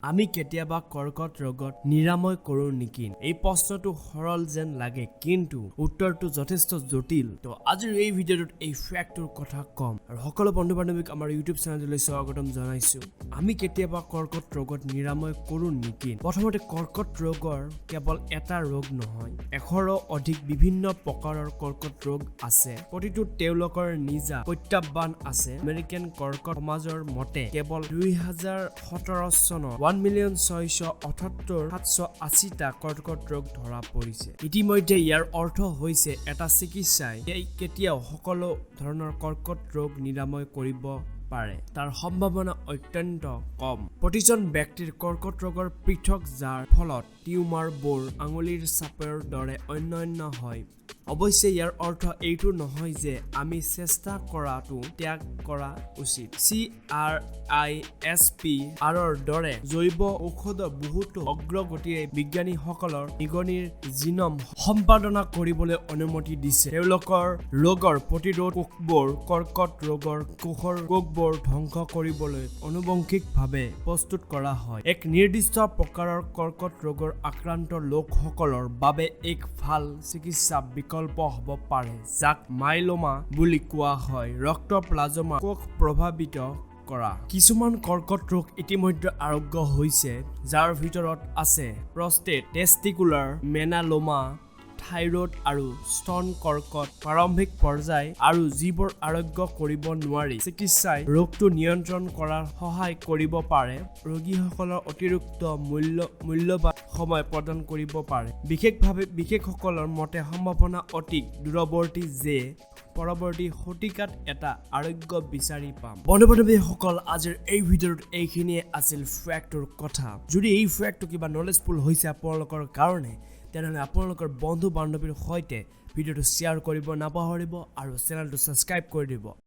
আমি কেতিয়াবা কৰ্কট ৰোগত নিৰাময় কৰো নেকি? এই প্ৰশ্নটো সৰল যেন লাগে কিন্তু উত্তৰটো যথেষ্ট জটিল। তো আজিৰ এই ভিডিঅ'টোত এই ফ্যাক্টৰ কথা কম আৰু সকলো বন্ধু-বান্ধৱীক আমাৰ ইউটিউব চেনেললৈ স্বাগতম জনাইছো। আমি কেতিয়াবা কৰ্কট ৰোগত নিৰাময় কৰো নেকি? প্ৰথমতে কৰ্কট ৰোগৰ কেৱল এটা ৰোগ নহয়, 100ৰো অধিক বিভিন্ন প্ৰকাৰৰ কৰ্কট ৰোগ আছে। প্ৰতিটো তেওঁলোকৰ নিজা প্ৰত্যাহ্বান আছে। আমেৰিকান কৰ্কট সমাজৰ মতে কেৱল 2017 চনত 1,678,780টা কৰ্কট ৰোগ ধৰা পৰিছে। ইতিমধ্যে ইয়াৰ অৰ্থ হৈছে এটা চিকিৎসাই কেতিয়াও সকলো ধৰণৰ কৰ্কট ৰোগ নিৰাময় কৰিব পাৰে। তাৰ সম্ভাৱনা অত্যন্ত কম। প্ৰতিজন ব্যক্তিৰ কৰ্কট ৰোগৰ পৃথক যাৰ ফলত টিউমাৰবোৰ আঙুলিৰ ছাপৰ দৰে অন্যান্য হয়। অৱশ্যে ইয়াৰ অৰ্থ এইটো নহয় যে আমি চেষ্টা কৰাটো ত্যাগ কৰা উচিত। CRISPR দৰে জৈৱ ঔষধৰ বহুতো অগ্ৰগতিয়ে বিজ্ঞানীসকলৰ নিগনিৰ জিনম সম্পাদনা কৰিবলৈ অনুমতি দিছে। তেওঁলোকৰ ৰোগৰ প্ৰতিৰোধ কোষবোৰ কৰ্কট ৰোগৰ কোষবোৰ ধ্বংস কৰিবলৈ আনুবংশিকভাৱে প্ৰস্তুত কৰা হয়। এক নিৰ্দিষ্ট প্ৰকাৰৰ কৰ্কট ৰোগৰ আক্ৰান্ত লোকসকলৰ বাবে এক ভাল চিকিৎসা বিকল্প হ'ব পাৰে, যাক মাইলোমা বুলি কোৱা হয়, ৰক্ত প্লাজমা কোষ প্ৰভাৱিত কৰা। কিছুমান কৰ্কট ৰোগ ইতিমধ্যে আৰোগ্য হৈছে, যাৰ ভিতৰত আছে প্ৰষ্টেট, টেষ্টিকুলাৰ মেলানোমা, থাইৰয়ড আৰু স্তন কৰ্কট প্ৰাৰম্ভিক পৰ্যায়, আৰু যিবোৰ আৰোগ্য কৰিব নোৱাৰি। চিকিৎসাই ৰোগটো নিয়ন্ত্ৰণ কৰাত সহায় কৰিব পাৰে, ৰোগীসকলৰ অতিৰিক্ত মূল্যৱান সময় প্ৰদান কৰিব পাৰে। বিশেষসকলৰ মতে সম্ভাৱনা অতি দূৰৱৰ্তী যে পৰৱৰ্তী শতিকাত এটা আৰোগ্য বিচাৰি পাম। বন্ধু-বান্ধৱীসকল, আজিৰ এই ভিডিঅ'ত এইখিনিয়ে আছিল ফ্যাক্টৰ কথা। যদি এই ফ্যাক্টটো কিবা নলেজফুল হৈছে আপোনালোকৰ কাৰণে, তেনেহ'লে আপোনালোকৰ বন্ধু-বান্ধৱীৰ সৈতে ভিডিঅ'টো শ্বেয়াৰ কৰিব নাপাহৰিব আৰু চেনেলটো ছাবস্ক্ৰাইব কৰি দিব।